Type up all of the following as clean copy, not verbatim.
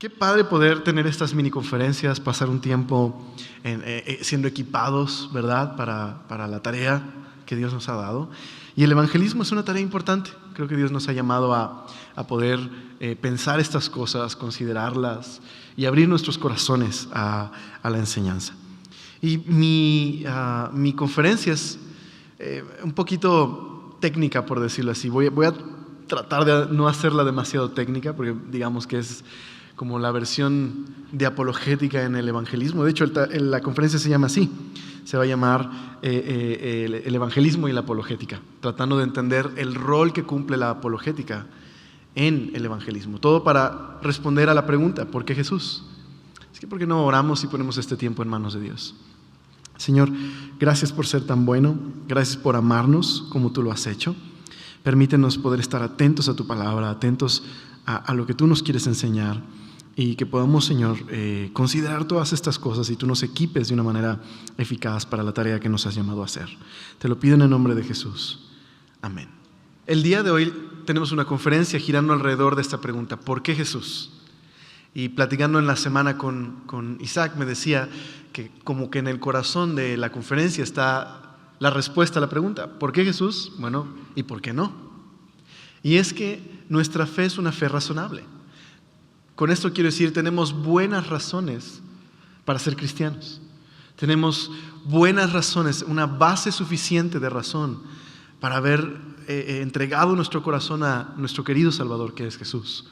Qué padre poder tener estas mini conferencias, pasar un tiempo siendo equipados, ¿verdad?, para la tarea que Dios nos ha dado. Y el evangelismo es una tarea importante. Creo que Dios nos ha llamado a poder pensar estas cosas, considerarlas y abrir nuestros corazones a la enseñanza. Y mi conferencia es un poquito técnica, por decirlo así. Voy a tratar de no hacerla demasiado técnica, porque digamos que es como la versión de apologética en el evangelismo. De hecho, la conferencia se llama así. Se va a llamar el evangelismo y la apologética, tratando de entender el rol que cumple la apologética en el evangelismo. Todo para responder a la pregunta, ¿por qué Jesús? Es que ¿por qué no oramos y ponemos este tiempo en manos de Dios? Señor, gracias por ser tan bueno, gracias por amarnos como tú lo has hecho. Permítenos poder estar atentos a tu palabra, atentos a lo que tú nos quieres enseñar, y que podamos, Señor, considerar todas estas cosas y tú nos equipes de una manera eficaz para la tarea que nos has llamado a hacer. Te lo pido en el nombre de Jesús. Amén. El día de hoy tenemos una conferencia girando alrededor de esta pregunta, ¿por qué Jesús? Y platicando en la semana con Isaac me decía que como que en el corazón de la conferencia está la respuesta a la pregunta, ¿por qué Jesús? Bueno, ¿y por qué no? Y es que nuestra fe es una fe razonable. Con esto quiero decir, tenemos buenas razones para ser cristianos. Tenemos buenas razones, una base suficiente de razón para haber entregado nuestro corazón a nuestro querido Salvador, que es Jesús.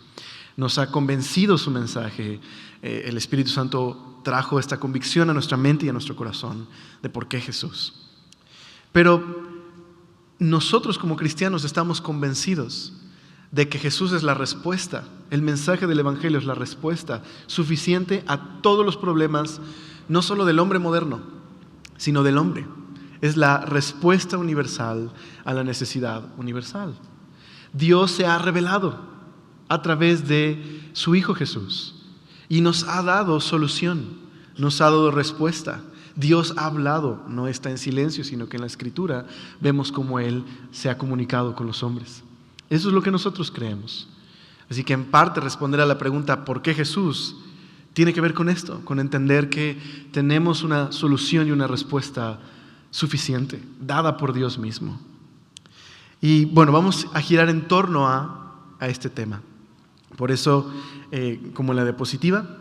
Nos ha convencido su mensaje. El Espíritu Santo trajo esta convicción a nuestra mente y a nuestro corazón de por qué Jesús. Pero nosotros como cristianos estamos convencidos de que Jesús es la respuesta. El mensaje del Evangelio es la respuesta suficiente a todos los problemas, no solo del hombre moderno, sino del hombre. Es la respuesta universal a la necesidad universal. Dios se ha revelado a través de su Hijo Jesús y nos ha dado solución, nos ha dado respuesta. Dios ha hablado, no está en silencio, sino que en la Escritura vemos cómo Él se ha comunicado con los hombres. Eso es lo que nosotros creemos. Así que en parte responder a la pregunta ¿por qué Jesús? Tiene que ver con esto, con entender que tenemos una solución y una respuesta suficiente, dada por Dios mismo. Y bueno, vamos a girar en torno a este tema. Por eso, como en la diapositiva,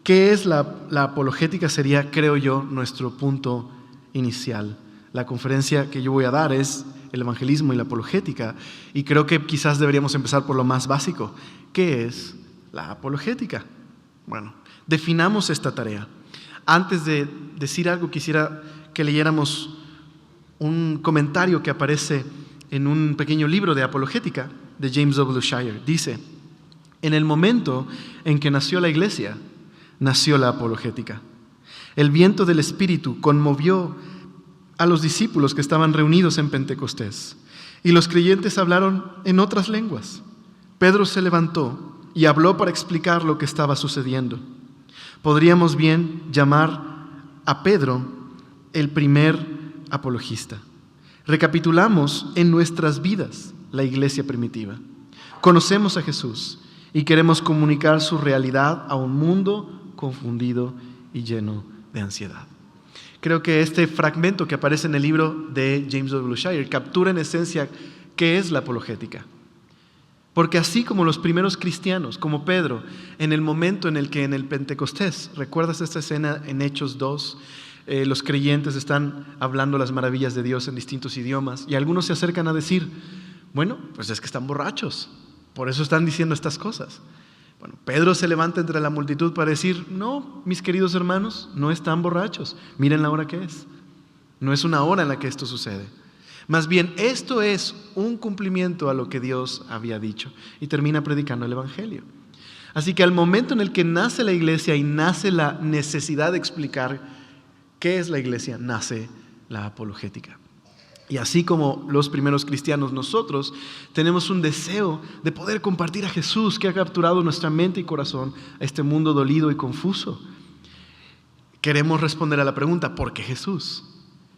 ¿qué es la apologética? Sería, creo yo, nuestro punto inicial. La conferencia que yo voy a dar es el evangelismo y la apologética, y creo que quizás deberíamos empezar por lo más básico. ¿Qué es la apologética? Bueno, definamos esta tarea. Antes de decir algo, quisiera que leyéramos un comentario que aparece en un pequeño libro de apologética de James W. Shire. Dice: en el momento en que nació la iglesia, nació la apologética. El viento del Espíritu conmovió a los discípulos que estaban reunidos en Pentecostés, y los creyentes hablaron en otras lenguas. Pedro se levantó y habló para explicar lo que estaba sucediendo. Podríamos bien llamar a Pedro el primer apologista. Recapitulamos en nuestras vidas la iglesia primitiva. Conocemos a Jesús y queremos comunicar su realidad a un mundo confundido y lleno de ansiedad. Creo que este fragmento que aparece en el libro de James W. Shire captura en esencia qué es la apologética. Porque así como los primeros cristianos, como Pedro, en el momento en el que en el Pentecostés, ¿recuerdas esta escena en Hechos 2? Los creyentes están hablando las maravillas de Dios en distintos idiomas y algunos se acercan a decir, bueno, pues es que están borrachos, por eso están diciendo estas cosas. Bueno, Pedro se levanta entre la multitud para decir, no, mis queridos hermanos, no están borrachos, miren la hora que es. No es una hora en la que esto sucede. Más bien, esto es un cumplimiento a lo que Dios había dicho, y termina predicando el Evangelio. Así que al momento en el que nace la iglesia y nace la necesidad de explicar qué es la iglesia, nace la apologética. Y así como los primeros cristianos, nosotros tenemos un deseo de poder compartir a Jesús, que ha capturado nuestra mente y corazón a este mundo dolido y confuso. Queremos responder a la pregunta, ¿por qué Jesús?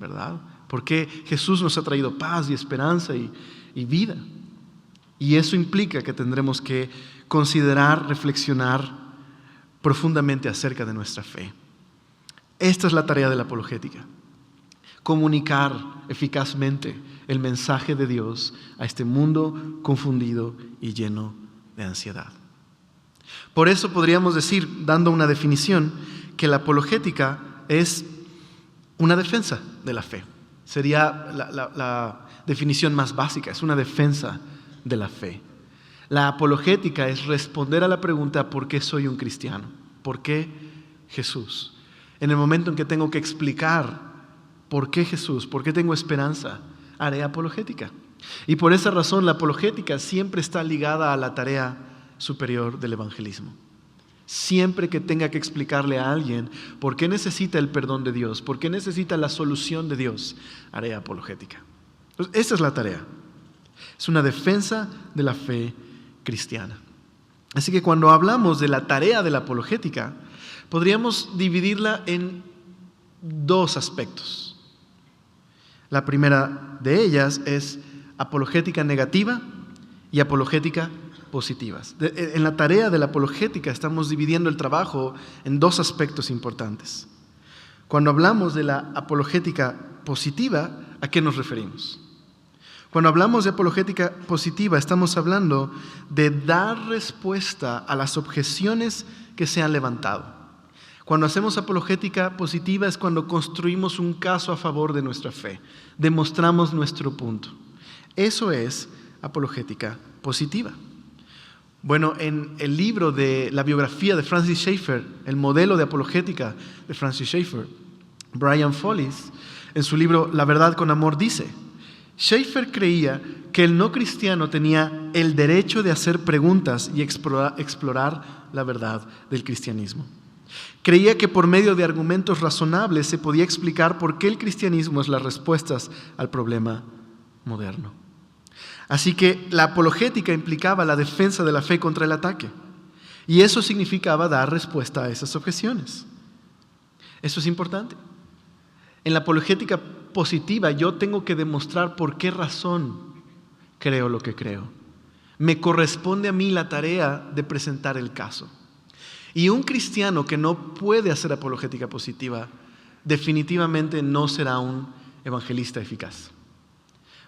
¿Verdad? ¿Por qué Jesús nos ha traído paz y esperanza y vida? Y eso implica que tendremos que considerar, reflexionar profundamente acerca de nuestra fe. Esta es la tarea de la apologética: comunicar eficazmente el mensaje de Dios a este mundo confundido y lleno de ansiedad. Por eso podríamos decir, dando una definición, que la apologética es una defensa de la fe. Sería la definición más básica, es una defensa de la fe. La apologética es responder a la pregunta: ¿por qué soy un cristiano? ¿Por qué Jesús? En el momento en que tengo que explicar por qué Jesús, por qué tengo esperanza, haré apologética. Y por esa razón la apologética siempre está ligada a la tarea superior del evangelismo. Siempre que tenga que explicarle a alguien por qué necesita el perdón de Dios, por qué necesita la solución de Dios, haré apologética. Entonces, esa es la tarea. Es una defensa de la fe cristiana. Así que cuando hablamos de la tarea de la apologética, podríamos dividirla en dos aspectos. La primera de ellas es apologética negativa y apologética positivas. En la tarea de la apologética estamos dividiendo el trabajo en dos aspectos importantes. Cuando hablamos de la apologética positiva, ¿a qué nos referimos? Cuando hablamos de apologética positiva, estamos hablando de dar respuesta a las objeciones que se han levantado. Cuando hacemos apologética positiva es cuando construimos un caso a favor de nuestra fe, demostramos nuestro punto. Eso es apologética positiva. Bueno, en el libro de la biografía de Francis Schaeffer, el modelo de apologética de Francis Schaeffer, Brian Follis, en su libro La verdad con amor, dice: Schaeffer creía que el no cristiano tenía el derecho de hacer preguntas y explorar la verdad del cristianismo. Creía que por medio de argumentos razonables se podía explicar por qué el cristianismo es las respuestas al problema moderno. Así que la apologética implicaba la defensa de la fe contra el ataque, y eso significaba dar respuesta a esas objeciones. Eso es importante. En la apologética positiva yo tengo que demostrar por qué razón creo lo que creo. Me corresponde a mí la tarea de presentar el caso. Y un cristiano que no puede hacer apologética positiva definitivamente no será un evangelista eficaz.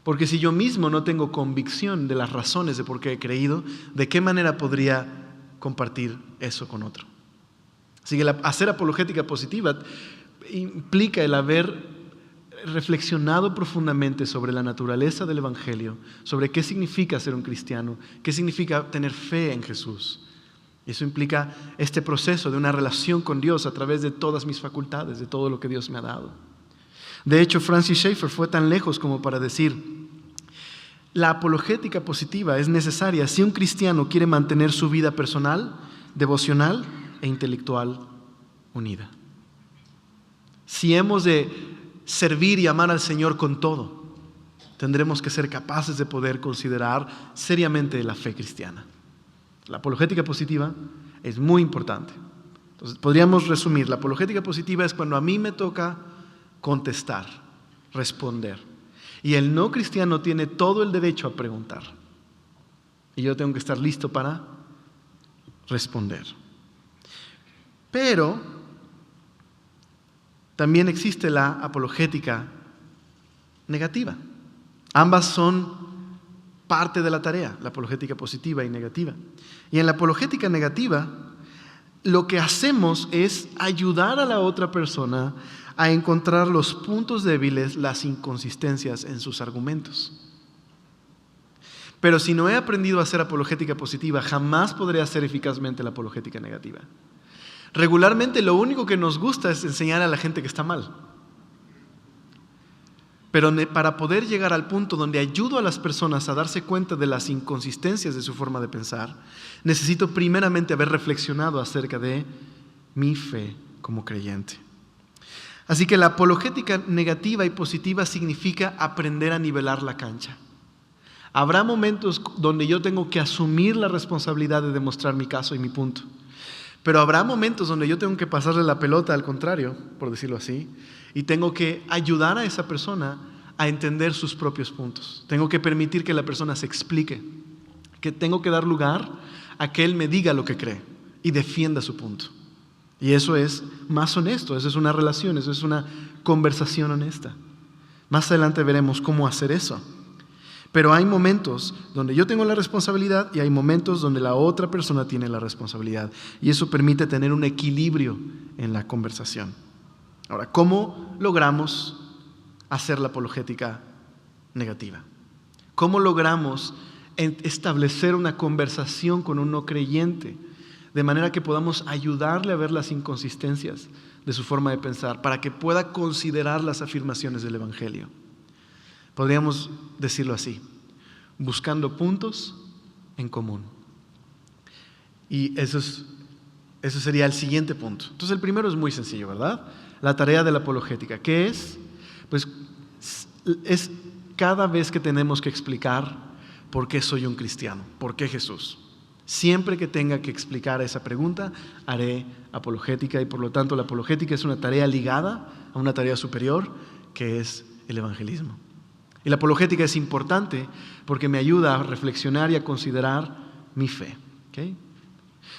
Porque si yo mismo no tengo convicción de las razones de por qué he creído, ¿de qué manera podría compartir eso con otro? Así que hacer apologética positiva implica el haber reflexionado profundamente sobre la naturaleza del evangelio, sobre qué significa ser un cristiano, qué significa tener fe en Jesús. Y eso implica este proceso de una relación con Dios a través de todas mis facultades, de todo lo que Dios me ha dado. De hecho, Francis Schaeffer fue tan lejos como para decir: la apologética positiva es necesaria si un cristiano quiere mantener su vida personal, devocional e intelectual unida. Si hemos de servir y amar al Señor con todo, tendremos que ser capaces de poder considerar seriamente la fe cristiana. La apologética positiva es muy importante. Entonces, podríamos resumir: la apologética positiva es cuando a mí me toca contestar, responder. Y el no cristiano tiene todo el derecho a preguntar. Y yo tengo que estar listo para responder. Pero también existe la apologética negativa. Ambas son parte de la tarea, la apologética positiva y negativa. Y en la apologética negativa, lo que hacemos es ayudar a la otra persona a encontrar los puntos débiles, las inconsistencias en sus argumentos. Pero si no he aprendido a hacer apologética positiva, jamás podré hacer eficazmente la apologética negativa. Regularmente lo único que nos gusta es enseñar a la gente que está mal. Pero para poder llegar al punto donde ayudo a las personas a darse cuenta de las inconsistencias de su forma de pensar, necesito primeramente haber reflexionado acerca de mi fe como creyente. Así que la apologética negativa y positiva significa aprender a nivelar la cancha. Habrá momentos donde yo tengo que asumir la responsabilidad de demostrar mi caso y mi punto. Pero habrá momentos donde yo tengo que pasarle la pelota al contrario, por decirlo así, y tengo que ayudar a esa persona a entender sus propios puntos. Tengo que permitir que la persona se explique, que tengo que dar lugar a que él me diga lo que cree y defienda su punto. Y eso es más honesto, eso es una relación, eso es una conversación honesta. Más adelante veremos cómo hacer eso. Pero hay momentos donde yo tengo la responsabilidad y hay momentos donde la otra persona tiene la responsabilidad. Y eso permite tener un equilibrio en la conversación. Ahora, ¿cómo logramos hacer la apologética negativa? ¿Cómo logramos establecer una conversación con un no creyente de manera que podamos ayudarle a ver las inconsistencias de su forma de pensar para que pueda considerar las afirmaciones del Evangelio? Podríamos decirlo así: buscando puntos en común. Y eso sería el siguiente punto. Entonces el primero es muy sencillo, ¿verdad? La tarea de la apologética. ¿Qué es? Pues es cada vez que tenemos que explicar por qué soy un cristiano, por qué Jesús. Siempre que tenga que explicar esa pregunta, haré apologética, y por lo tanto la apologética es una tarea ligada a una tarea superior, que es el evangelismo. Y la apologética es importante porque me ayuda a reflexionar y a considerar mi fe. ¿Okay?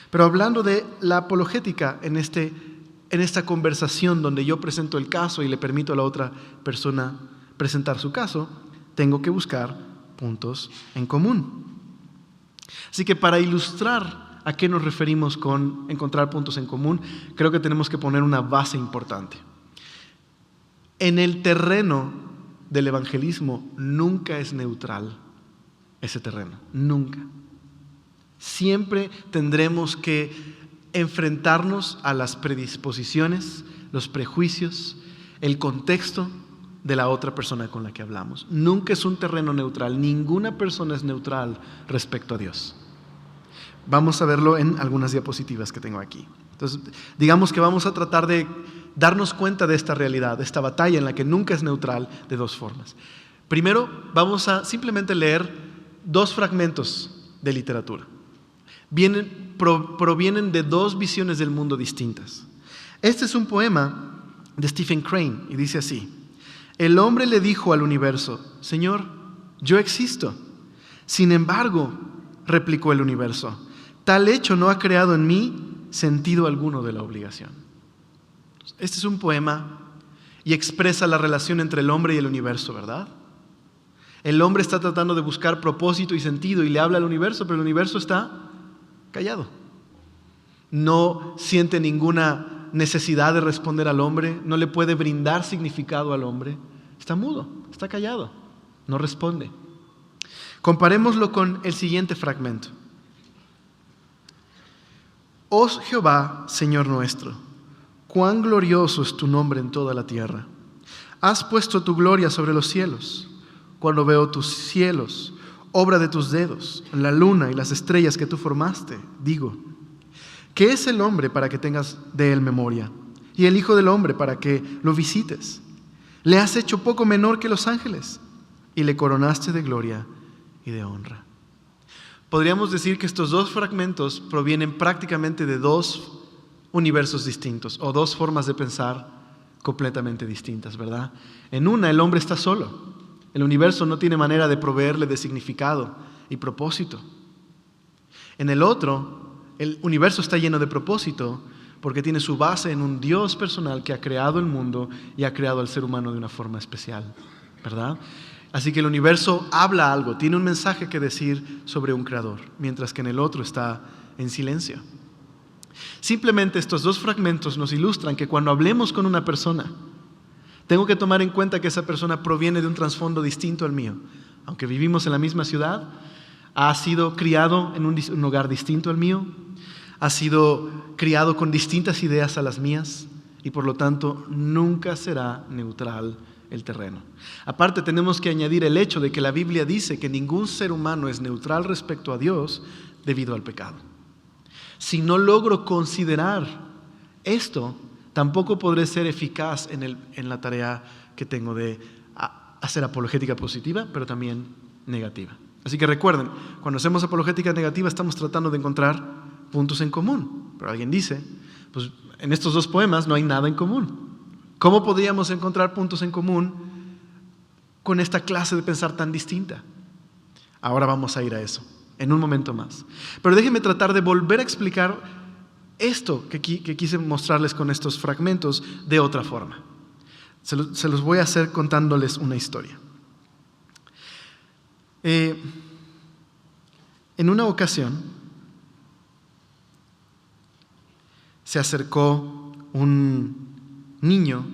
Pero hablando de la apologética en esta conversación donde yo presento el caso y le permito a la otra persona presentar su caso, tengo que buscar puntos en común. Así que para ilustrar a qué nos referimos con encontrar puntos en común, creo que tenemos que poner una base importante. En el terreno del evangelismo nunca es neutral ese terreno, nunca. Siempre tendremos que enfrentarnos a las predisposiciones, los prejuicios, el contexto de la otra persona con la que hablamos. Nunca es un terreno neutral, ninguna persona es neutral respecto a Dios. Vamos a verlo en algunas diapositivas que tengo aquí. Entonces, digamos que vamos a tratar de darnos cuenta de esta realidad, de esta batalla en la que nunca es neutral, de dos formas. Primero, vamos a simplemente leer dos fragmentos de literatura. Provienen de dos visiones del mundo distintas. Este es un poema de Stephen Crane y dice así: el hombre le dijo al universo: Señor, yo existo. Sin embargo, replicó el universo, tal hecho no ha creado en mí sentido alguno de la obligación. Este es un poema y expresa la relación entre el hombre y el universo, ¿verdad? El hombre está tratando de buscar propósito y sentido y le habla al universo, pero el universo está callado. No siente ninguna necesidad de responder al hombre, no le puede brindar significado al hombre. Está mudo, está callado, no responde. Comparémoslo con el siguiente fragmento. Oh Jehová, Señor nuestro, cuán glorioso es tu nombre en toda la tierra. Has puesto tu gloria sobre los cielos. Cuando veo tus cielos, obra de tus dedos, la luna y las estrellas que tú formaste, digo: ¿qué es el hombre para que tengas de él memoria? Y el hijo del hombre para que lo visites. Le has hecho poco menor que los ángeles y le coronaste de gloria y de honra. Podríamos decir que estos dos fragmentos provienen prácticamente de dos universos distintos o dos formas de pensar completamente distintas, ¿verdad? En una, el hombre está solo. El universo no tiene manera de proveerle de significado y propósito. En el otro, el universo está lleno de propósito porque tiene su base en un Dios personal que ha creado el mundo y ha creado al ser humano de una forma especial, ¿verdad? Así que el universo habla algo, tiene un mensaje que decir sobre un creador, mientras que en el otro está en silencio. Simplemente estos dos fragmentos nos ilustran que cuando hablemos con una persona, tengo que tomar en cuenta que esa persona proviene de un trasfondo distinto al mío. Aunque vivimos en la misma ciudad, ha sido criado en un hogar distinto al mío, ha sido criado con distintas ideas a las mías y por lo tanto nunca será neutral el terreno. Aparte, tenemos que añadir el hecho de que la Biblia dice que ningún ser humano es neutral respecto a Dios debido al pecado. Si no logro considerar esto, tampoco podré ser eficaz en la tarea que tengo de hacer apologética positiva, pero también negativa. Así que recuerden, cuando hacemos apologética negativa estamos tratando de encontrar puntos en común. Pero alguien dice, pues en estos dos poemas no hay nada en común. ¿Cómo podríamos encontrar puntos en común con esta clase de pensar tan distinta? Ahora vamos a ir a eso, en un momento más. Pero déjenme tratar de volver a explicar esto que quise mostrarles con estos fragmentos de otra forma. Se los voy a hacer contándoles una historia. En una ocasión se acercó un niño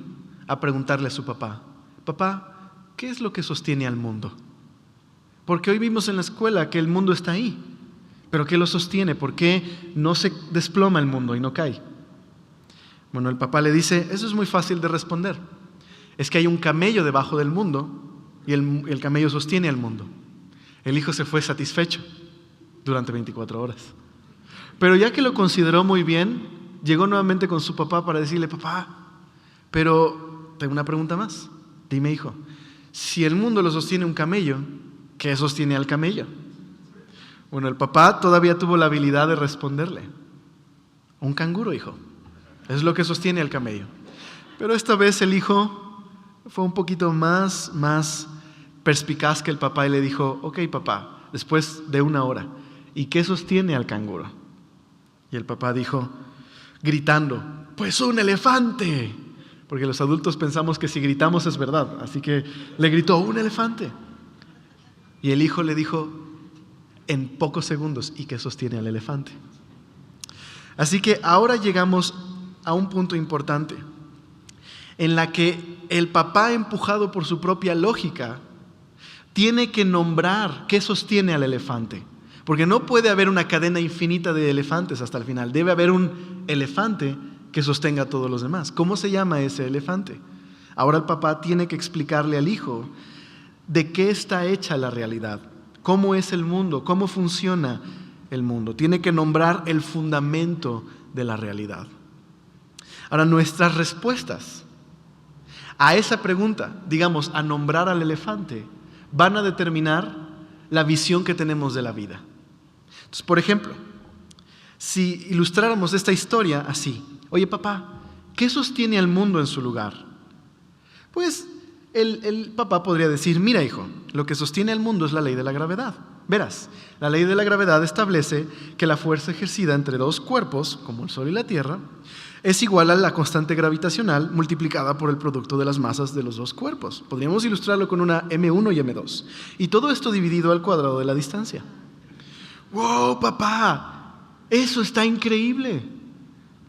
a preguntarle a su papá: papá, ¿qué es lo que sostiene al mundo? Porque hoy vimos en la escuela que el mundo está ahí, pero ¿qué lo sostiene? ¿Por qué no se desploma el mundo y no cae? Bueno, el papá le dice: eso es muy fácil de responder. Es que hay un camello debajo del mundo y el camello sostiene al mundo. El hijo se fue satisfecho durante 24 horas. Pero ya que lo consideró muy bien, llegó nuevamente con su papá para decirle: papá, pero tengo una pregunta más. Dime, hijo, si el mundo lo sostiene un camello, ¿qué sostiene al camello? Bueno, el papá todavía tuvo la habilidad de responderle: un canguro, hijo. Es lo que sostiene al camello. Pero esta vez el hijo fue un poquito más perspicaz que el papá y le dijo: ok, papá, después de 1 hora, ¿y qué sostiene al canguro? Y el papá dijo, gritando: pues un elefante. Porque los adultos pensamos que si gritamos es verdad, así que le gritó: un elefante. Y el hijo le dijo en pocos segundos: ¿y qué sostiene al elefante? Así que ahora llegamos a un punto importante, en la que el papá, empujado por su propia lógica, tiene que nombrar qué sostiene al elefante. Porque no puede haber una cadena infinita de elefantes hasta el final. Debe haber un elefante que sostenga a todos los demás. ¿Cómo se llama ese elefante? Ahora el papá tiene que explicarle al hijo de qué está hecha la realidad, cómo es el mundo, cómo funciona el mundo. Tiene que nombrar el fundamento de la realidad. Ahora, nuestras respuestas a esa pregunta, digamos, a nombrar al elefante, van a determinar la visión que tenemos de la vida. Entonces, por ejemplo, si ilustráramos esta historia así: oye, papá, ¿qué sostiene al mundo en su lugar? Pues el papá podría decir: mira, hijo, lo que sostiene al mundo es la ley de la gravedad. Verás, la ley de la gravedad establece que la fuerza ejercida entre 2 cuerpos, como el Sol y la Tierra, es igual a la constante gravitacional multiplicada por el producto de las masas de los 2 cuerpos. Podríamos ilustrarlo con una M1 y M2. Y todo esto dividido al cuadrado de la distancia. ¡Wow, papá! Eso está increíble.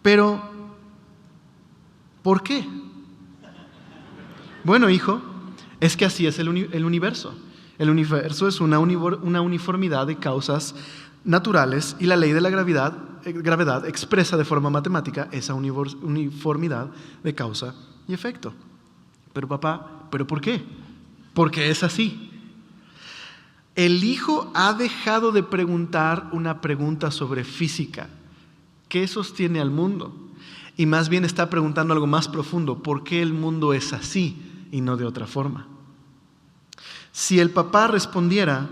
Pero, ¿por qué? Bueno, hijo, es que así es el universo. El universo es una uniformidad de causas naturales y la ley de la gravedad expresa de forma matemática esa uniformidad de causa y efecto. Pero papá, ¿pero por qué? Porque es así. El hijo ha dejado de preguntar una pregunta sobre física: ¿qué sostiene al mundo? Y más bien está preguntando algo más profundo: ¿por qué el mundo es así y no de otra forma? Si el papá respondiera: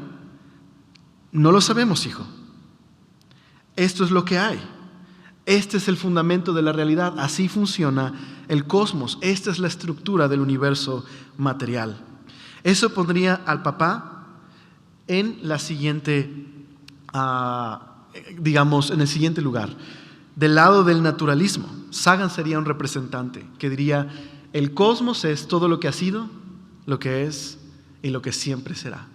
no lo sabemos, hijo. Esto es lo que hay. Este es el fundamento de la realidad. Así funciona el cosmos. Esta es la estructura del universo material. Eso pondría al papá en la siguiente, digamos, en el siguiente lugar. Del lado del naturalismo, Sagan sería un representante que diría: el cosmos es todo lo que ha sido, lo que es y lo que siempre será.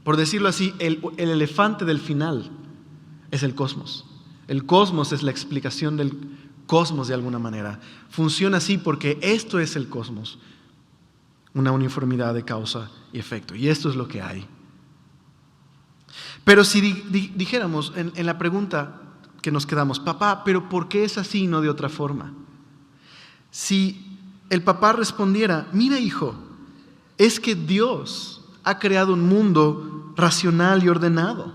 Por decirlo así, el elefante del final es el cosmos. El cosmos es la explicación del cosmos de alguna manera. Funciona así porque esto es el cosmos, una uniformidad de causa y efecto. Y esto es lo que hay. Pero si dijéramos en la pregunta que nos quedamos: papá, ¿pero por qué es así y no de otra forma? Si el papá respondiera: mira, hijo, es que Dios ha creado un mundo racional y ordenado,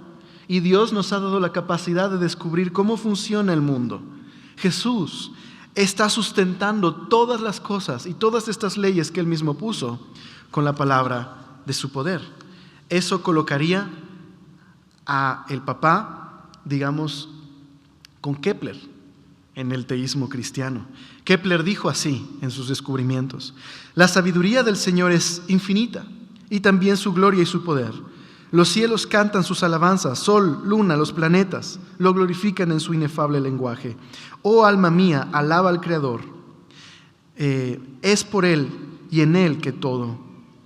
y Dios nos ha dado la capacidad de descubrir cómo funciona el mundo. Jesús está sustentando todas las cosas y todas estas leyes que Él mismo puso con la palabra de su poder. Eso colocaría a el papá, digamos, con Kepler en el teísmo cristiano. Kepler dijo así en sus descubrimientos: la sabiduría del Señor es infinita y también su gloria y su poder, Los cielos cantan sus alabanzas, sol, luna, los planetas lo glorifican en su inefable lenguaje. Oh alma mía, alaba al Creador. Es por Él y en Él que todo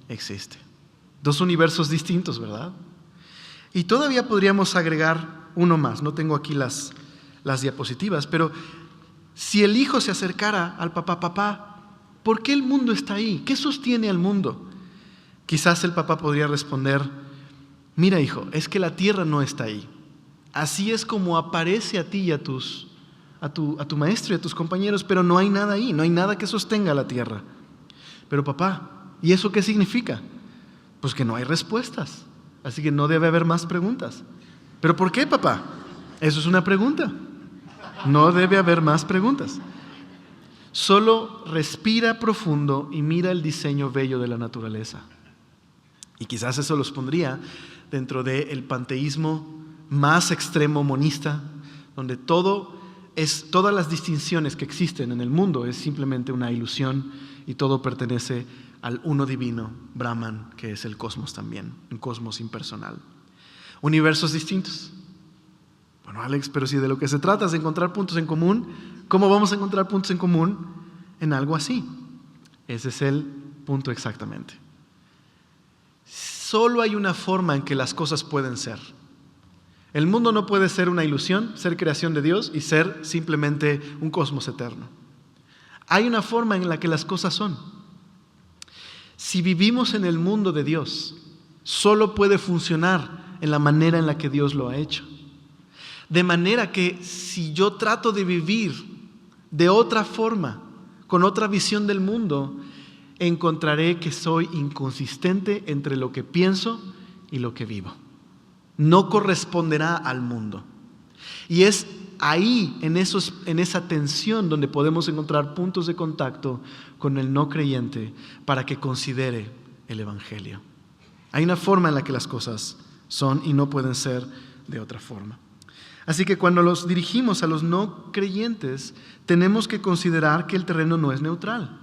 existe. Dos universos distintos, ¿verdad? Y todavía podríamos agregar uno más. No tengo aquí las diapositivas, pero si el hijo se acercara al papá, ¿por qué el mundo está ahí? ¿Qué sostiene al mundo? Quizás el papá podría responder: mira, hijo, es que la tierra no está ahí. Así es como aparece a ti y a tu maestro y a tus compañeros, pero no hay nada ahí, no hay nada que sostenga la tierra. Pero papá, ¿y eso qué significa? Pues que no hay respuestas, así que no debe haber más preguntas. ¿Pero por qué, papá? Eso es una pregunta. No debe haber más preguntas. Solo respira profundo y mira el diseño bello de la naturaleza. Y quizás eso los pondría dentro del panteísmo más extremo monista, donde todas las distinciones que existen en el mundo es simplemente una ilusión y todo pertenece al uno divino, Brahman, que es el cosmos también, un cosmos impersonal. Universos distintos. Bueno, Alex, pero si de lo que se trata es de encontrar puntos en común, ¿cómo vamos a encontrar puntos en común en algo así? Ese es el punto exactamente. Solo hay una forma en que las cosas pueden ser. El mundo no puede ser una ilusión, ser creación de Dios y ser simplemente un cosmos eterno. Hay una forma en la que las cosas son. Si vivimos en el mundo de Dios, solo puede funcionar en la manera en la que Dios lo ha hecho. De manera que si yo trato de vivir de otra forma, con otra visión del mundo, encontraré que soy inconsistente entre lo que pienso y lo que vivo. No corresponderá al mundo. Y es ahí, en esa tensión, donde podemos encontrar puntos de contacto con el no creyente para que considere el Evangelio. Hay una forma en la que las cosas son y no pueden ser de otra forma. Así que cuando los dirigimos a los no creyentes, tenemos que considerar que el terreno no es neutral.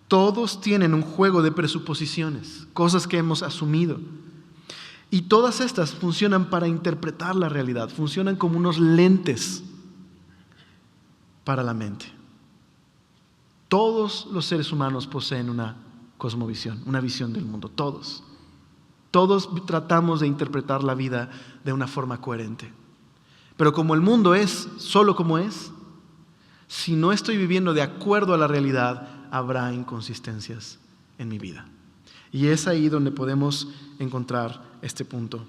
Todos tienen un juego de presuposiciones, cosas que hemos asumido. Y todas estas funcionan para interpretar la realidad, funcionan como unos lentes para la mente. Todos los seres humanos poseen una cosmovisión, una visión del mundo, todos. Todos tratamos de interpretar la vida de una forma coherente. Pero como el mundo es solo como es, si no estoy viviendo de acuerdo a la realidad, habrá inconsistencias en mi vida. Y es ahí donde podemos encontrar este punto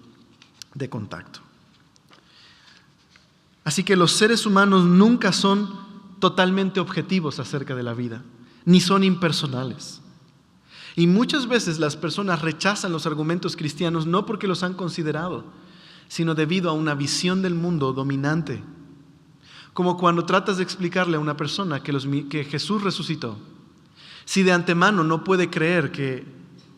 de contacto. Así que los seres humanos nunca son totalmente objetivos acerca de la vida, ni son impersonales. Y muchas veces las personas rechazan los argumentos cristianos no porque los han considerado, sino debido a una visión del mundo dominante. Como cuando tratas de explicarle a una persona que Jesús resucitó. Si de antemano no puede creer que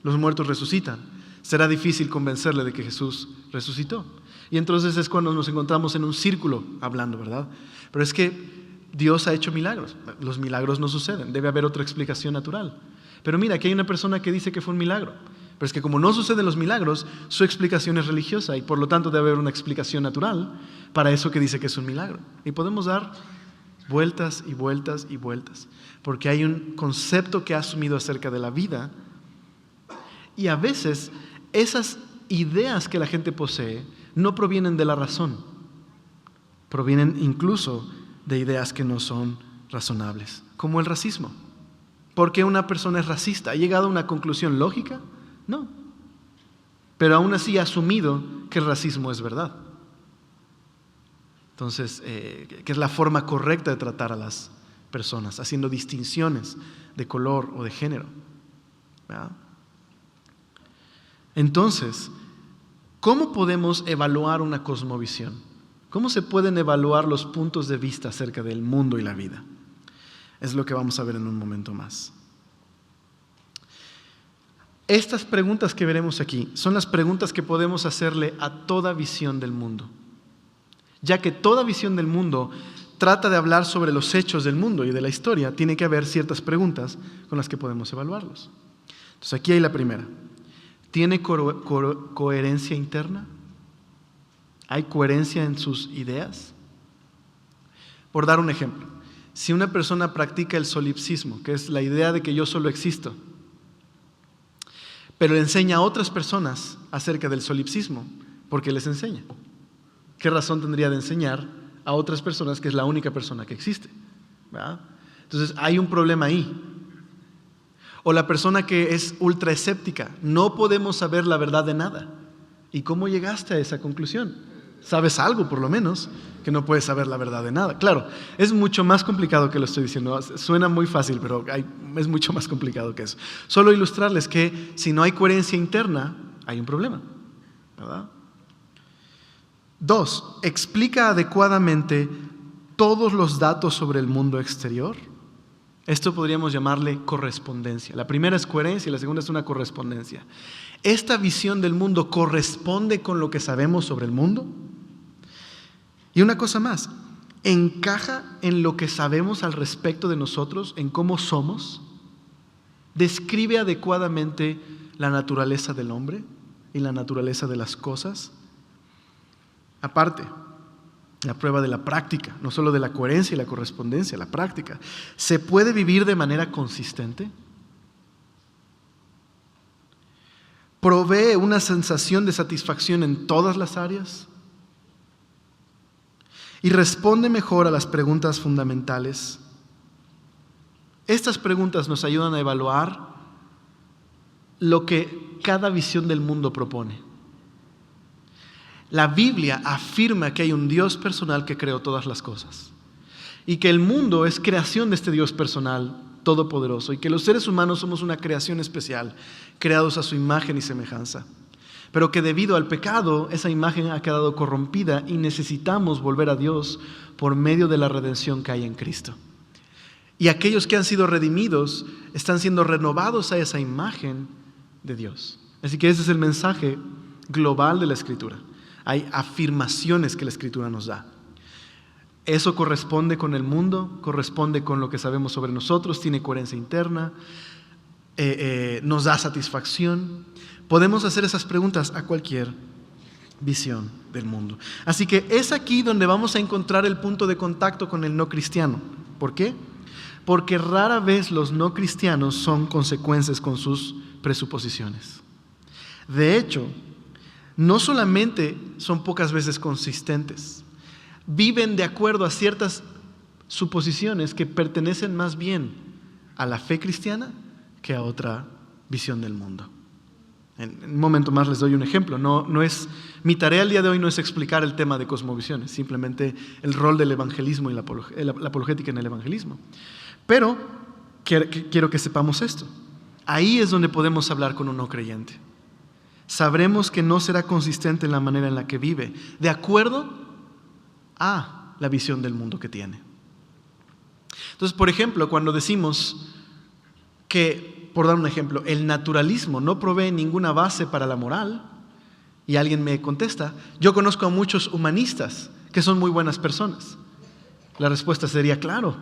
los muertos resucitan, será difícil convencerle de que Jesús resucitó. Y entonces es cuando nos encontramos en un círculo hablando, ¿verdad? Pero es que Dios ha hecho milagros. Los milagros no suceden, debe haber otra explicación natural. Pero mira, aquí hay una persona que dice que fue un milagro. Pero es que como no suceden los milagros, su explicación es religiosa y por lo tanto debe haber una explicación natural para eso que dice que es un milagro. Y podemos dar vueltas y vueltas y vueltas, porque hay un concepto que ha asumido acerca de la vida y a veces esas ideas que la gente posee no provienen de la razón, provienen incluso de ideas que no son razonables, como el racismo. ¿Por qué una persona es racista? ¿Ha llegado a una conclusión lógica? No. Pero aún así ha asumido que el racismo es verdad. Entonces, que es la forma correcta de tratar a las personas, haciendo distinciones de color o de género, ¿verdad? Entonces, ¿cómo podemos evaluar una cosmovisión? ¿Cómo se pueden evaluar los puntos de vista acerca del mundo y la vida? Es lo que vamos a ver en un momento más. Estas preguntas que veremos aquí son las preguntas que podemos hacerle a toda visión del mundo, ya que toda visión del mundo trata de hablar sobre los hechos del mundo y de la historia. Tiene que haber ciertas preguntas con las que podemos evaluarlos. Entonces aquí hay la primera. ¿Tiene coherencia interna? ¿Hay coherencia en sus ideas? Por dar un ejemplo, si una persona practica el solipsismo, que es la idea de que yo solo existo, pero enseña a otras personas acerca del solipsismo, ¿por qué les enseña? ¿Qué razón tendría de enseñar a otras personas que es la única persona que existe? ¿Verdad? Entonces hay un problema ahí. O la persona que es ultra escéptica, no podemos saber la verdad de nada. ¿Y cómo llegaste a esa conclusión? Sabes algo, por lo menos, que no puedes saber la verdad de nada. Claro, es mucho más complicado que lo estoy diciendo. Suena muy fácil, pero es mucho más complicado que eso. Solo ilustrarles que si no hay coherencia interna, hay un problema, ¿verdad? 2, explica adecuadamente todos los datos sobre el mundo exterior. Esto podríamos llamarle correspondencia. La primera es coherencia y la segunda es una correspondencia. ¿Esta visión del mundo corresponde con lo que sabemos sobre el mundo? Y una cosa más, ¿encaja en lo que sabemos al respecto de nosotros, en cómo somos? ¿Describe adecuadamente la naturaleza del hombre y la naturaleza de las cosas? Aparte, la prueba de la práctica, no solo de la coherencia y la correspondencia, la práctica. ¿Se puede vivir de manera consistente? ¿Provee una sensación de satisfacción en todas las áreas? ¿Y responde mejor a las preguntas fundamentales? Estas preguntas nos ayudan a evaluar lo que cada visión del mundo propone. La Biblia afirma que hay un Dios personal que creó todas las cosas y que el mundo es creación de este Dios personal todopoderoso y que los seres humanos somos una creación especial, creados a su imagen y semejanza, pero que debido al pecado esa imagen ha quedado corrompida y necesitamos volver a Dios por medio de la redención que hay en Cristo. Y aquellos que han sido redimidos están siendo renovados a esa imagen de Dios. Así que ese es el mensaje global de la Escritura. Hay afirmaciones que la Escritura nos da. Eso corresponde con el mundo, corresponde con lo que sabemos sobre nosotros, tiene coherencia interna, nos da satisfacción. Podemos hacer esas preguntas a cualquier visión del mundo. Así que es aquí donde vamos a encontrar el punto de contacto con el no cristiano. ¿Por qué? Porque rara vez los no cristianos son consecuentes con sus presuposiciones. De hecho, no solamente son pocas veces consistentes, viven de acuerdo a ciertas suposiciones que pertenecen más bien a la fe cristiana que a otra visión del mundo. En un momento más les doy un ejemplo. Mi tarea el día de hoy no es explicar el tema de cosmovisiones, simplemente el rol del evangelismo y la apologética en el evangelismo. Pero quiero que sepamos esto. Ahí es donde podemos hablar con un no creyente. Sabremos que no será consistente en la manera en la que vive, de acuerdo a la visión del mundo que tiene. Entonces, por ejemplo, cuando decimos que, por dar un ejemplo, el naturalismo no provee ninguna base para la moral, y alguien me contesta, yo conozco a muchos humanistas que son muy buenas personas. La respuesta sería, claro,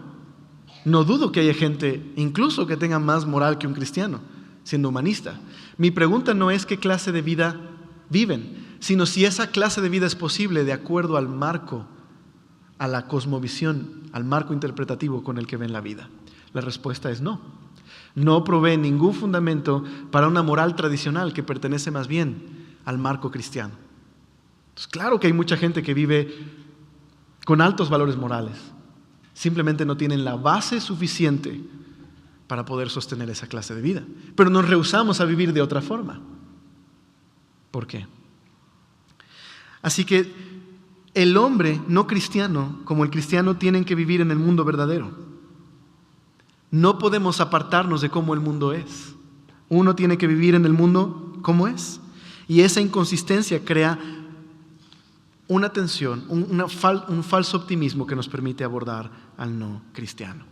no dudo que haya gente incluso que tenga más moral que un cristiano, siendo humanista. Mi pregunta no es qué clase de vida viven, sino si esa clase de vida es posible de acuerdo al marco, a la cosmovisión, al marco interpretativo con el que ven la vida. La respuesta es no. No provee ningún fundamento para una moral tradicional que pertenece más bien al marco cristiano. Entonces, claro que hay mucha gente que vive con altos valores morales, simplemente no tienen la base suficiente para poder sostener esa clase de vida. Pero nos rehusamos a vivir de otra forma. ¿Por qué? Así que el hombre no cristiano como el cristiano tienen que vivir en el mundo verdadero. No podemos apartarnos de cómo el mundo es. Uno tiene que vivir en el mundo como es. Y esa inconsistencia crea una tensión, un falso optimismo que nos permite abordar al no cristiano.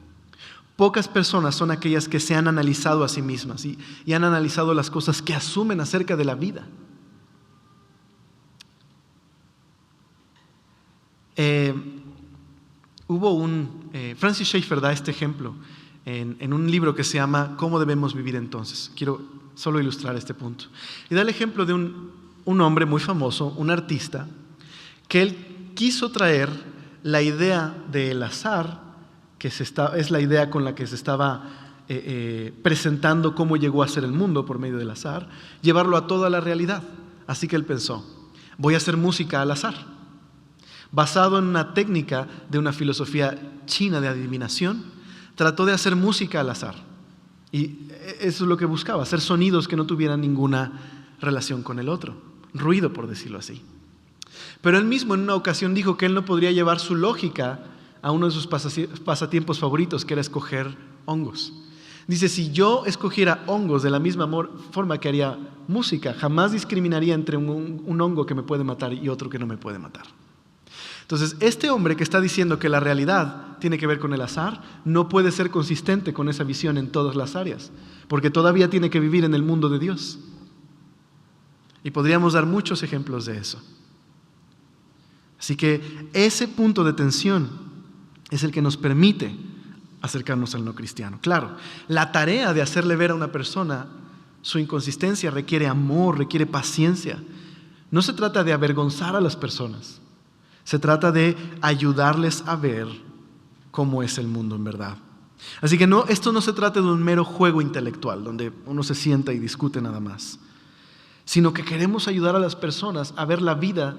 Pocas personas son aquellas que se han analizado a sí mismas y han analizado las cosas que asumen acerca de la vida. Francis Schaeffer da este ejemplo en un libro que se llama ¿Cómo debemos vivir entonces? Quiero solo ilustrar este punto. Y da el ejemplo de un hombre muy famoso, un artista, que él quiso traer la idea del azar, que es la idea con la que se estaba presentando cómo llegó a ser el mundo por medio del azar, llevarlo a toda la realidad. Así que él pensó, voy a hacer música al azar, basado en una técnica de una filosofía china de adivinación. Trató de hacer música al azar, y eso es lo que buscaba, hacer sonidos que no tuvieran ninguna relación con el otro, ruido, por decirlo así. Pero él mismo en una ocasión dijo que él no podría llevar su lógica a uno de sus pasatiempos favoritos, que era escoger hongos. Dice, si yo escogiera hongos de la misma forma que haría música, jamás discriminaría entre un hongo que me puede matar y otro que no me puede matar. Entonces, este hombre que está diciendo que la realidad tiene que ver con el azar, no puede ser consistente con esa visión en todas las áreas, porque todavía tiene que vivir en el mundo de Dios. Y podríamos dar muchos ejemplos de eso. Así que ese punto de tensión es el que nos permite acercarnos al no cristiano. Claro, la tarea de hacerle ver a una persona su inconsistencia requiere amor, requiere paciencia. No se trata de avergonzar a las personas. Se trata de ayudarles a ver cómo es el mundo en verdad. Así que esto no se trata de un mero juego intelectual, donde uno se sienta y discute nada más, sino que queremos ayudar a las personas a ver la vida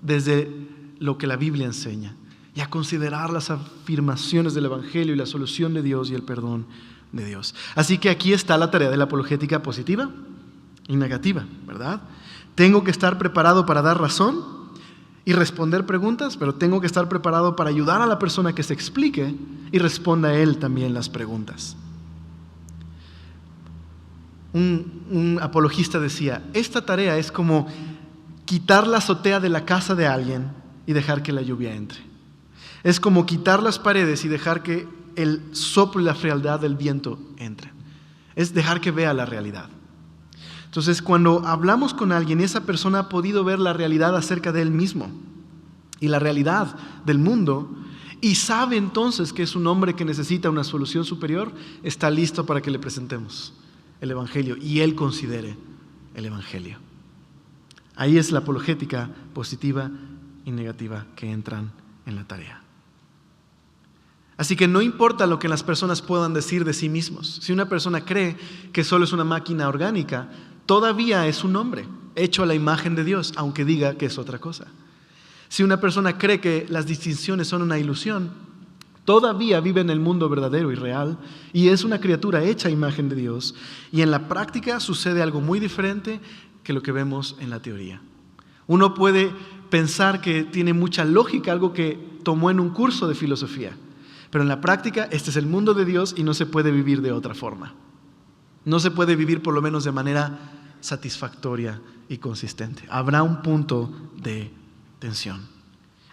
desde lo que la Biblia enseña y a considerar las afirmaciones del Evangelio y la solución de Dios y el perdón de Dios. Así que aquí está la tarea de la apologética positiva y negativa, ¿verdad? Tengo que estar preparado para dar razón y responder preguntas, pero tengo que estar preparado para ayudar a la persona que se explique y responda a él también las preguntas. Un apologista decía, esta tarea es como quitar la azotea de la casa de alguien y dejar que la lluvia entre. Es como quitar las paredes y dejar que el soplo y la frialdad del viento entren. Es dejar que vea la realidad. Entonces, cuando hablamos con alguien y esa persona ha podido ver la realidad acerca de él mismo y la realidad del mundo, y sabe entonces que es un hombre que necesita una solución superior, está listo para que le presentemos el Evangelio y él considere el Evangelio. Ahí es la apologética positiva y negativa que entran en la tarea. Así que no importa lo que las personas puedan decir de sí mismos. Si una persona cree que solo es una máquina orgánica, todavía es un hombre hecho a la imagen de Dios, aunque diga que es otra cosa. Si una persona cree que las distinciones son una ilusión, todavía vive en el mundo verdadero y real y es una criatura hecha a imagen de Dios, y en la práctica sucede algo muy diferente que lo que vemos en la teoría. Uno puede pensar que tiene mucha lógica algo que tomó en un curso de filosofía, pero en la práctica este es el mundo de Dios y no se puede vivir de otra forma. No se puede vivir por lo menos de manera satisfactoria y consistente. Habrá un punto de tensión.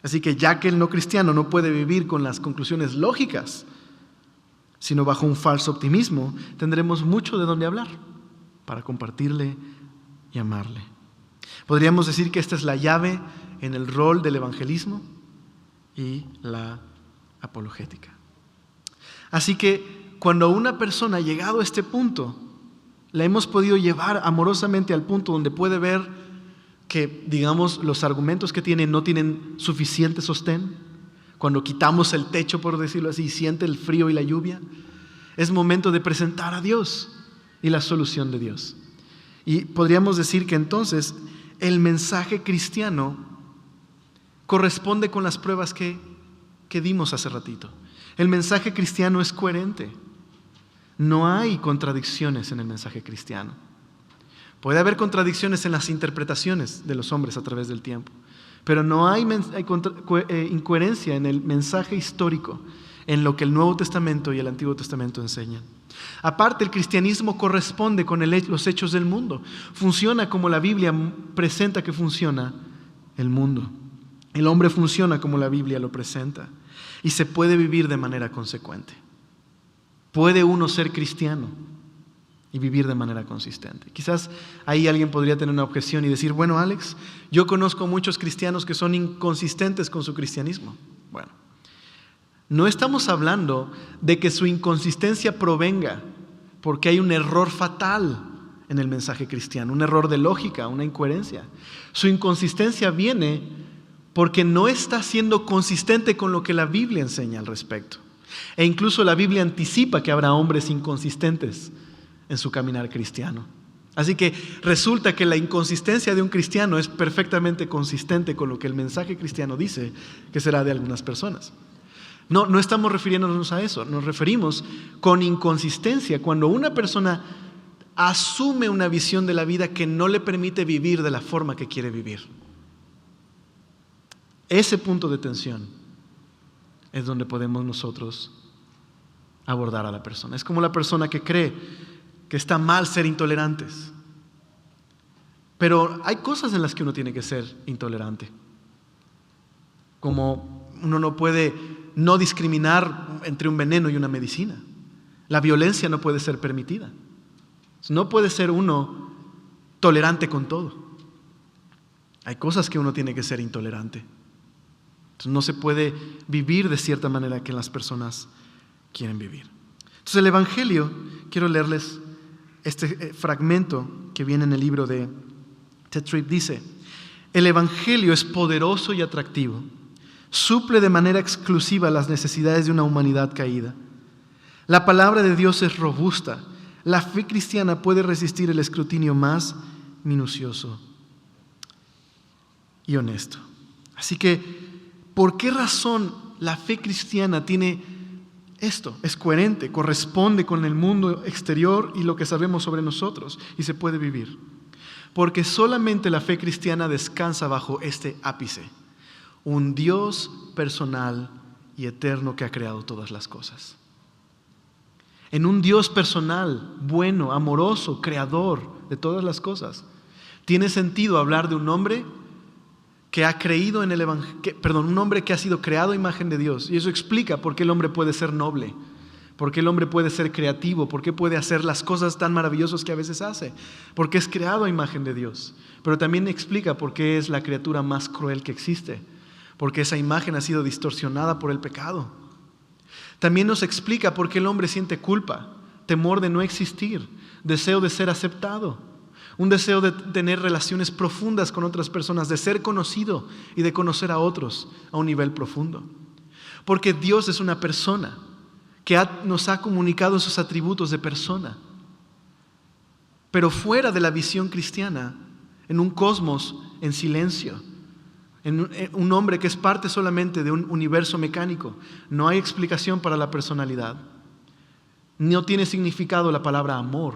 Así que ya que el no cristiano no puede vivir con las conclusiones lógicas, sino bajo un falso optimismo, tendremos mucho de dónde hablar para compartirle y amarle. Podríamos decir que esta es la llave en el rol del evangelismo y la apologética. Así que cuando una persona ha llegado a este punto, la hemos podido llevar amorosamente al punto donde puede ver que, digamos, los argumentos que tiene no tienen suficiente sostén. Cuando quitamos el techo, por decirlo así, y siente el frío y la lluvia, es momento de presentar a Dios y la solución de Dios. Y podríamos decir que entonces el mensaje cristiano corresponde con las pruebas que dimos hace ratito. El mensaje cristiano es coherente. No hay contradicciones en el mensaje cristiano. Puede haber contradicciones en las interpretaciones de los hombres a través del tiempo, pero no hay incoherencia en el mensaje histórico, en lo que el Nuevo Testamento y el Antiguo Testamento enseñan. Aparte, el cristianismo corresponde con los hechos del mundo. Funciona como la Biblia presenta que funciona el mundo. El hombre funciona como la Biblia lo presenta y se puede vivir de manera consecuente. Puede uno ser cristiano y vivir de manera consistente. Quizás ahí alguien podría tener una objeción y decir, bueno, Alex, yo conozco muchos cristianos que son inconsistentes con su cristianismo. Bueno, no estamos hablando de que su inconsistencia provenga porque hay un error fatal en el mensaje cristiano, un error de lógica, una incoherencia. Su inconsistencia viene porque no está siendo consistente con lo que la Biblia enseña al respecto. E incluso la Biblia anticipa que habrá hombres inconsistentes en su caminar cristiano. Así que resulta que la inconsistencia de un cristiano es perfectamente consistente con lo que el mensaje cristiano dice que será de algunas personas. No estamos refiriéndonos a eso, nos referimos con inconsistencia cuando una persona asume una visión de la vida que no le permite vivir de la forma que quiere vivir. Ese punto de tensión es donde podemos nosotros abordar a la persona. Es como la persona que cree que está mal ser intolerantes. Pero hay cosas en las que uno tiene que ser intolerante. Como uno no puede no discriminar entre un veneno y una medicina. La violencia no puede ser permitida. No puede ser uno tolerante con todo. Hay cosas que uno tiene que ser intolerante. Entonces no se puede vivir de cierta manera que las personas quieren vivir. Entonces el Evangelio, quiero leerles este fragmento que viene en el libro de Ted Tripp, dice: el Evangelio es poderoso y atractivo, suple de manera exclusiva las necesidades de una humanidad caída. La palabra de Dios es robusta. La fe cristiana puede resistir el escrutinio más minucioso y honesto. Así que, ¿por qué razón la fe cristiana tiene esto? Es coherente, corresponde con el mundo exterior y lo que sabemos sobre nosotros, y se puede vivir. Porque solamente la fe cristiana descansa bajo este ápice: un Dios personal y eterno que ha creado todas las cosas. En un Dios personal, bueno, amoroso, creador de todas las cosas, tiene sentido hablar de un hombre que ha creído en el Evangelio, un hombre que ha sido creado a imagen de Dios. Y eso explica por qué el hombre puede ser noble, por qué el hombre puede ser creativo, por qué puede hacer las cosas tan maravillosas que a veces hace, porque es creado a imagen de Dios. Pero también explica por qué es la criatura más cruel que existe, porque esa imagen ha sido distorsionada por el pecado. También nos explica por qué el hombre siente culpa, temor de no existir, deseo de ser aceptado, un deseo de tener relaciones profundas con otras personas, de ser conocido y de conocer a otros a un nivel profundo. Porque Dios es una persona que nos ha comunicado sus atributos de persona. Pero fuera de la visión cristiana, en un cosmos en silencio, en un hombre que es parte solamente de un universo mecánico, no hay explicación para la personalidad. No tiene significado la palabra amor.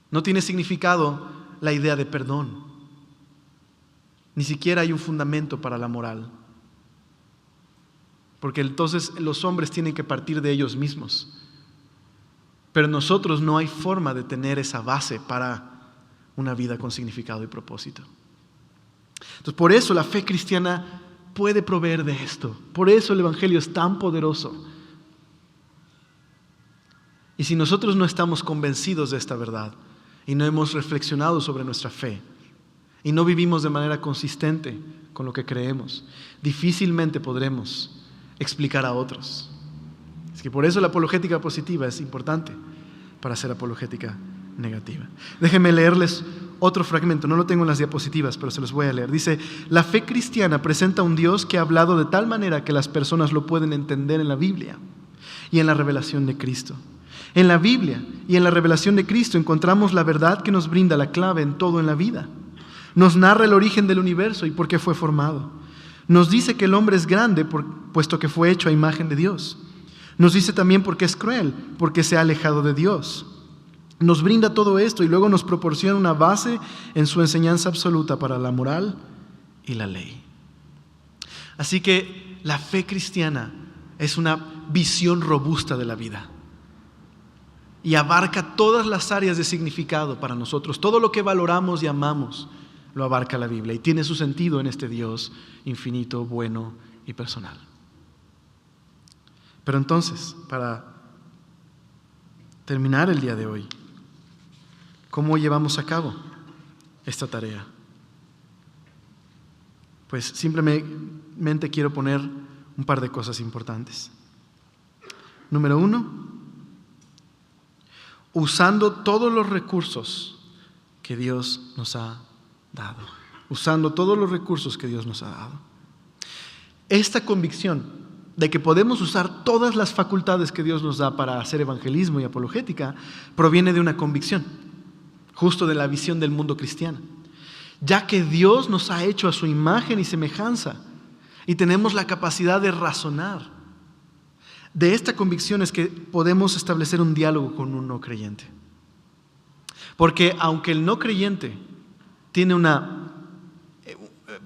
No tiene significado la idea de perdón. Ni siquiera hay un fundamento para la moral. Porque entonces los hombres tienen que partir de ellos mismos. Pero nosotros no hay forma de tener esa base para una vida con significado y propósito. Entonces, por eso la fe cristiana puede proveer de esto. Por eso el Evangelio es tan poderoso. Y si nosotros no estamos convencidos de esta verdad y no hemos reflexionado sobre nuestra fe y no vivimos de manera consistente con lo que creemos, difícilmente podremos explicar a otros. Es que por eso la apologética positiva es importante para hacer apologética negativa. Déjenme leerles otro fragmento, no lo tengo en las diapositivas, pero se los voy a leer. Dice: la fe cristiana presenta un Dios que ha hablado de tal manera que las personas lo pueden entender en la Biblia y en la revelación de Cristo. En la Biblia y en la revelación de Cristo encontramos la verdad que nos brinda la clave en todo en la vida. Nos narra el origen del universo y por qué fue formado. Nos dice que el hombre es grande puesto que fue hecho a imagen de Dios. Nos dice también por qué es cruel, porque se ha alejado de Dios. Nos brinda todo esto y luego nos proporciona una base en su enseñanza absoluta para la moral y la ley. Así que la fe cristiana es una visión robusta de la vida y abarca todas las áreas de significado para nosotros. Todo lo que valoramos y amamos lo abarca la Biblia y tiene su sentido en este Dios infinito, bueno y personal. Pero entonces, para terminar el día de hoy, ¿cómo llevamos a cabo esta tarea? Pues simplemente quiero poner un par de cosas importantes. Número 1, usando todos los recursos que Dios nos ha dado. Usando todos los recursos que Dios nos ha dado. Esta convicción de que podemos usar todas las facultades que Dios nos da para hacer evangelismo y apologética proviene de una convicción, justo de la visión del mundo cristiano. Ya que Dios nos ha hecho a su imagen y semejanza y tenemos la capacidad de razonar. De esta convicción es que podemos establecer un diálogo con un no creyente. Porque aunque el no creyente tiene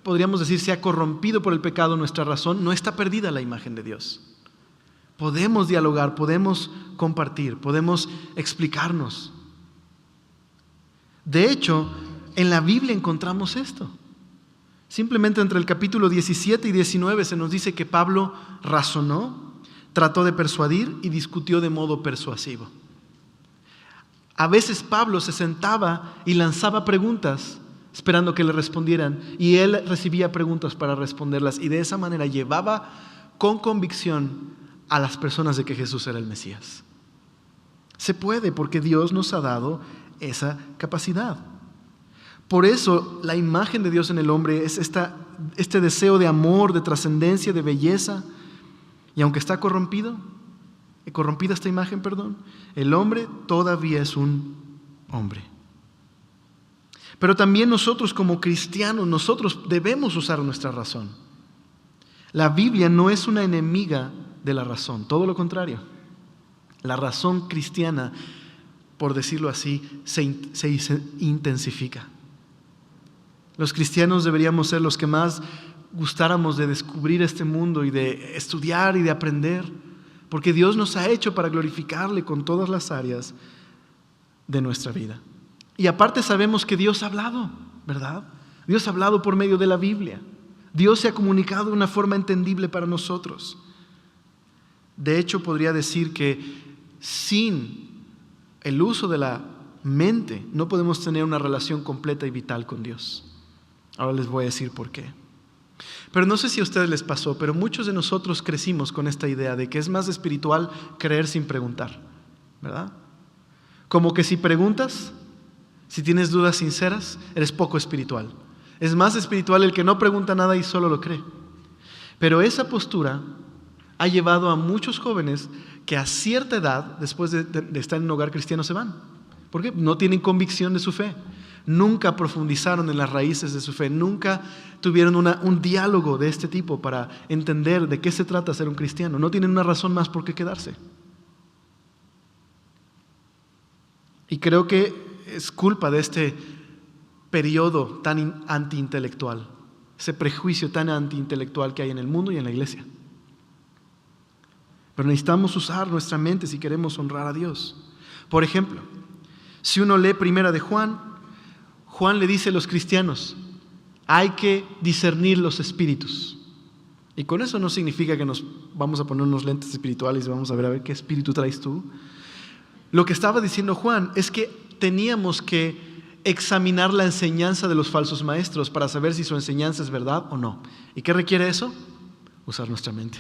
podríamos decir, se ha corrompido por el pecado nuestra razón, no está perdida la imagen de Dios. Podemos dialogar, podemos compartir, podemos explicarnos. De hecho, en la Biblia encontramos esto. Simplemente entre el capítulo 17 y 19 se nos dice que Pablo razonó, trató de persuadir y discutió de modo persuasivo. A veces Pablo se sentaba y lanzaba preguntas esperando que le respondieran, y él recibía preguntas para responderlas, y de esa manera llevaba con convicción a las personas de que Jesús era el Mesías. Se puede, porque Dios nos ha dado esa capacidad. Por eso la imagen de Dios en el hombre es este deseo de amor, de trascendencia, de belleza, y aunque está corrompida esta imagen, el hombre todavía es un hombre. Pero también nosotros como cristianos, nosotros debemos usar nuestra razón. La Biblia no es una enemiga de la razón, todo lo contrario. La razón cristiana, por decirlo así, se intensifica. Los cristianos deberíamos ser los que más gustáramos de descubrir este mundo y de estudiar y de aprender, porque Dios nos ha hecho para glorificarle con todas las áreas de nuestra vida. Y aparte sabemos que Dios ha hablado, ¿verdad? Dios ha hablado por medio de la Biblia. Dios se ha comunicado de una forma entendible para nosotros. De hecho, podría decir que sin el uso de la mente no podemos tener una relación completa y vital con Dios. Ahora les voy a decir por qué. Pero no sé si a ustedes les pasó, pero muchos de nosotros crecimos con esta idea de que es más espiritual creer sin preguntar, ¿verdad? Como que si preguntas, si tienes dudas sinceras, eres poco espiritual. Es más espiritual el que no pregunta nada y solo lo cree. Pero esa postura ha llevado a muchos jóvenes que a cierta edad, después de estar en un hogar cristiano, se van. ¿Por qué? No tienen convicción de su fe. Nunca profundizaron en las raíces de su fe. Nunca tuvieron un diálogo de este tipo para entender de qué se trata ser un cristiano. No tienen una razón más por qué quedarse. Y creo que es culpa de este periodo tan antiintelectual, ese prejuicio tan antiintelectual que hay en el mundo y en la iglesia. Pero necesitamos usar nuestra mente si queremos honrar a Dios. Por ejemplo, si uno lee primera de Juan le dice a los cristianos, hay que discernir los espíritus. Y con eso no significa que nos vamos a poner unos lentes espirituales y vamos a ver qué espíritu traes tú. Lo que estaba diciendo Juan es que teníamos que examinar la enseñanza de los falsos maestros para saber si su enseñanza es verdad o no. ¿Y qué requiere eso? Usar nuestra mente.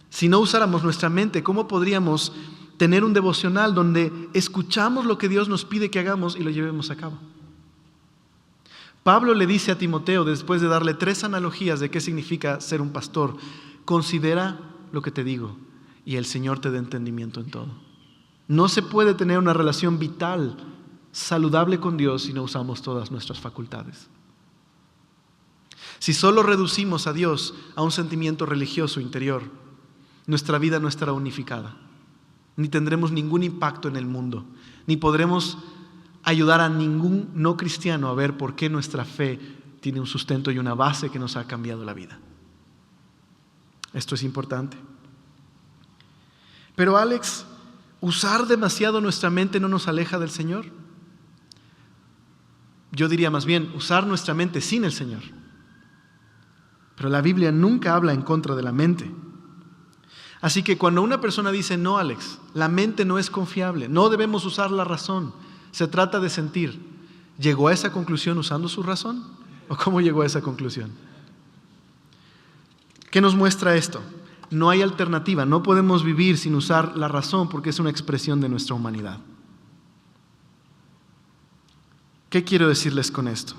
Si no usáramos nuestra mente, ¿cómo podríamos tener un devocional donde escuchamos lo que Dios nos pide que hagamos y lo llevemos a cabo? Pablo le dice a Timoteo, después de darle 3 analogías de qué significa ser un pastor, considera lo que te digo y el Señor te dé entendimiento en todo. No se puede tener una relación vital, saludable con Dios si no usamos todas nuestras facultades. Si solo reducimos a Dios a un sentimiento religioso interior, nuestra vida no estará unificada, ni tendremos ningún impacto en el mundo, ni podremos ayudar a ningún no cristiano a ver por qué nuestra fe tiene un sustento y una base que nos ha cambiado la vida. Esto es importante. Pero Alex, ¿usar demasiado nuestra mente no nos aleja del Señor? Yo diría más bien, usar nuestra mente sin el Señor. Pero la Biblia nunca habla en contra de la mente. Así que cuando una persona dice, no Alex, la mente no es confiable, no debemos usar la razón, se trata de sentir, ¿llegó a esa conclusión usando su razón? ¿O cómo llegó a esa conclusión? ¿Qué nos muestra esto? no hay alternativa, no podemos vivir sin usar la razón porque es una expresión de nuestra humanidad. ¿Qué quiero decirles con esto?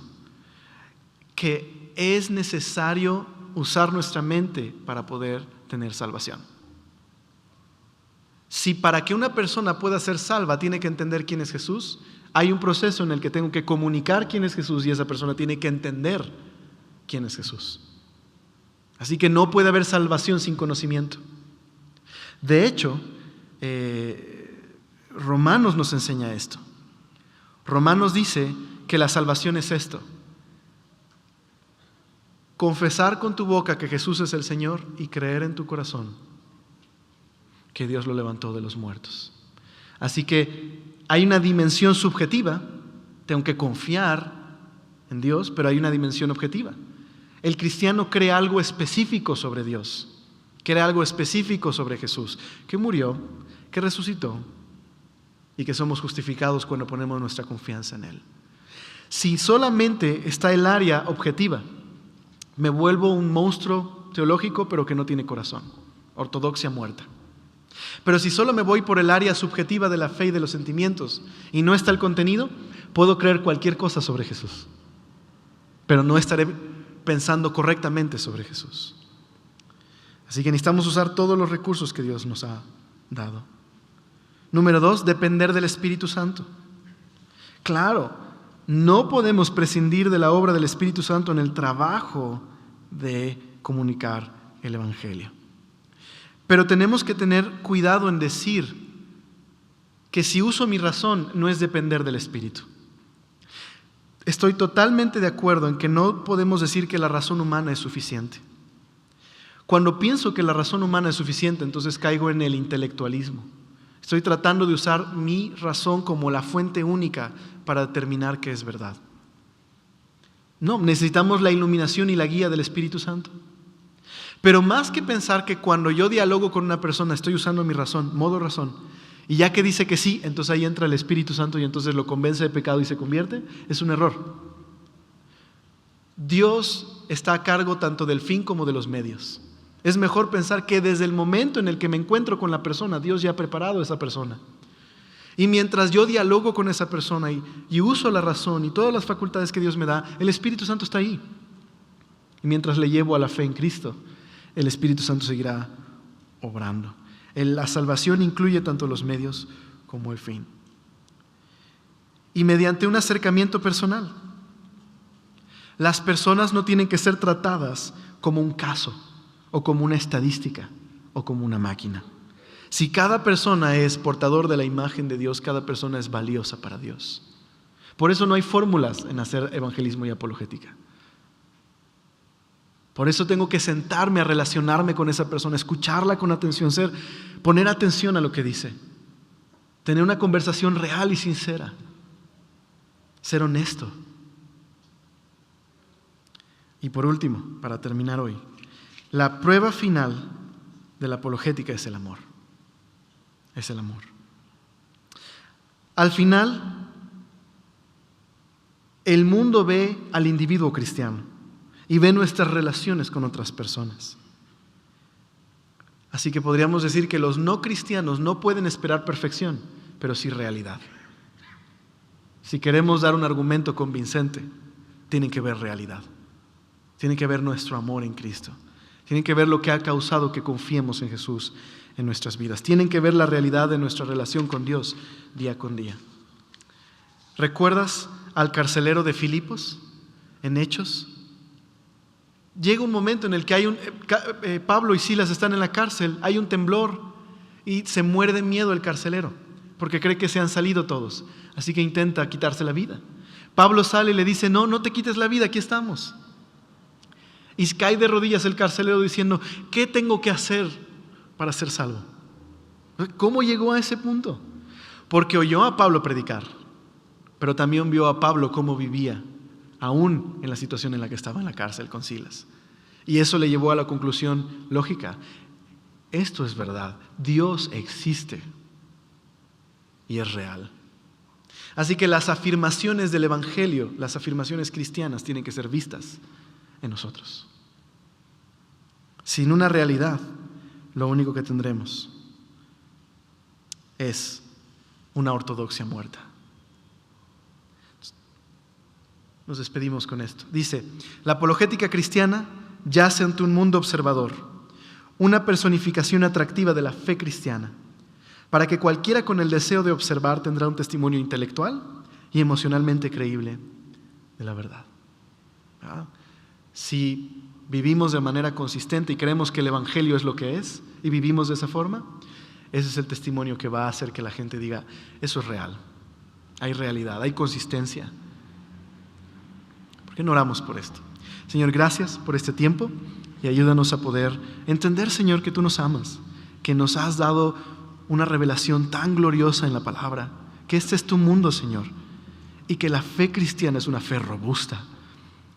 Que es necesario usar nuestra mente para poder tener salvación. Si para que una persona pueda ser salva tiene que entender quién es Jesús, hay un proceso en el que tengo que comunicar quién es Jesús y esa persona tiene que entender quién es Jesús. Así que no puede haber salvación sin conocimiento. De hecho, Romanos nos enseña esto. Romanos dice que la salvación es esto: confesar con tu boca que Jesús es el Señor y creer en tu corazón que Dios lo levantó de los muertos. Así que hay una dimensión subjetiva, tengo que confiar en Dios, pero hay una dimensión objetiva. El cristiano cree algo específico sobre Dios, cree algo específico sobre Jesús, que murió, que resucitó y que somos justificados cuando ponemos nuestra confianza en Él. Si solamente está el área objetiva, me vuelvo un monstruo teológico pero que no tiene corazón, ortodoxia muerta. Pero si solo me voy por el área subjetiva de la fe y de los sentimientos y no está el contenido, puedo creer cualquier cosa sobre Jesús, pero no estaré pensando correctamente sobre Jesús. Así que necesitamos usar todos los recursos que Dios nos ha dado. Número 2, depender del Espíritu Santo. Claro, no podemos prescindir de la obra del Espíritu Santo en el trabajo de comunicar el Evangelio. Pero tenemos que tener cuidado en decir que si uso mi razón no es depender del Espíritu. Estoy totalmente de acuerdo en que no podemos decir que la razón humana es suficiente. Cuando pienso que la razón humana es suficiente, entonces caigo en el intelectualismo. Estoy tratando de usar mi razón como la fuente única para determinar qué es verdad. No, necesitamos la iluminación y la guía del Espíritu Santo. Pero más que pensar que cuando yo dialogo con una persona estoy usando mi razón, modo razón, y ya que dice que sí, entonces ahí entra el Espíritu Santo y entonces lo convence de pecado y se convierte, es un error. Dios está a cargo tanto del fin como de los medios. Es mejor pensar que desde el momento en el que me encuentro con la persona, Dios ya ha preparado a esa persona. Y mientras yo dialogo con esa persona y uso la razón y todas las facultades que Dios me da, el Espíritu Santo está ahí. Y mientras le llevo a la fe en Cristo, el Espíritu Santo seguirá obrando. La salvación incluye tanto los medios como el fin. Y mediante un acercamiento personal. Las personas no tienen que ser tratadas como un caso, o como una estadística, o como una máquina. Si cada persona es portador de la imagen de Dios, cada persona es valiosa para Dios. Por eso no hay fórmulas en hacer evangelismo y apologética. Por eso tengo que sentarme a relacionarme con esa persona, escucharla con atención, poner atención a lo que dice, tener una conversación real y sincera, ser honesto. Y por último, para terminar hoy, la prueba final de la apologética es el amor. Es el amor. Al final, el mundo ve al individuo cristiano y ve nuestras relaciones con otras personas. Así que podríamos decir que los no cristianos no pueden esperar perfección, pero sí realidad. Si queremos dar un argumento convincente, tienen que ver realidad. Tienen que ver nuestro amor en Cristo. Tienen que ver lo que ha causado que confiemos en Jesús en nuestras vidas. Tienen que ver la realidad de nuestra relación con Dios día con día. ¿Recuerdas al carcelero de Filipos en Hechos? Llega un momento en el que Pablo y Silas están en la cárcel, hay un temblor y se muere de miedo el carcelero porque cree que se han salido todos, así que intenta quitarse la vida. Pablo sale y le dice, no te quites la vida, aquí estamos. Y cae de rodillas el carcelero diciendo, ¿qué tengo que hacer para ser salvo? ¿Cómo llegó a ese punto? Porque oyó a Pablo predicar, pero también vio a Pablo cómo vivía, aún en la situación en la que estaba en la cárcel con Silas. Y eso le llevó a la conclusión lógica. Esto es verdad. Dios existe y es real. Así que las afirmaciones del Evangelio, las afirmaciones cristianas, tienen que ser vistas en nosotros. Sin una realidad, lo único que tendremos es una ortodoxia muerta. Nos despedimos con esto. Dice: la apologética cristiana yace ante un mundo observador, una personificación atractiva de la fe cristiana, para que cualquiera con el deseo de observar tendrá un testimonio intelectual y emocionalmente creíble de la verdad. ¿Verdad? Si vivimos de manera consistente y creemos que el Evangelio es lo que es y vivimos de esa forma, ese es el testimonio que va a hacer que la gente diga: eso es real, hay realidad, hay consistencia. ¿Por qué no oramos por esto? Señor, gracias por este tiempo y ayúdanos a poder entender, Señor, que tú nos amas, que nos has dado una revelación tan gloriosa en la palabra, que este es tu mundo, Señor, y que la fe cristiana es una fe robusta.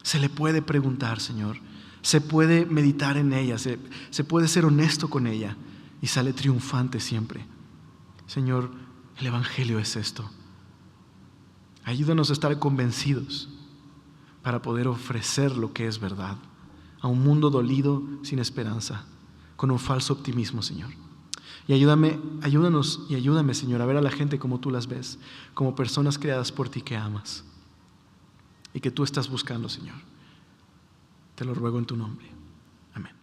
Se le puede preguntar, Señor, se puede meditar en ella, se puede ser honesto con ella y sale triunfante siempre. Señor, el Evangelio es esto. Ayúdanos a estar convencidos para poder ofrecer lo que es verdad a un mundo dolido, sin esperanza, con un falso optimismo, Señor. Y ayúdanos y ayúdame, Señor, a ver a la gente como tú las ves, como personas creadas por ti que amas y que tú estás buscando, Señor. Te lo ruego en tu nombre. Amén.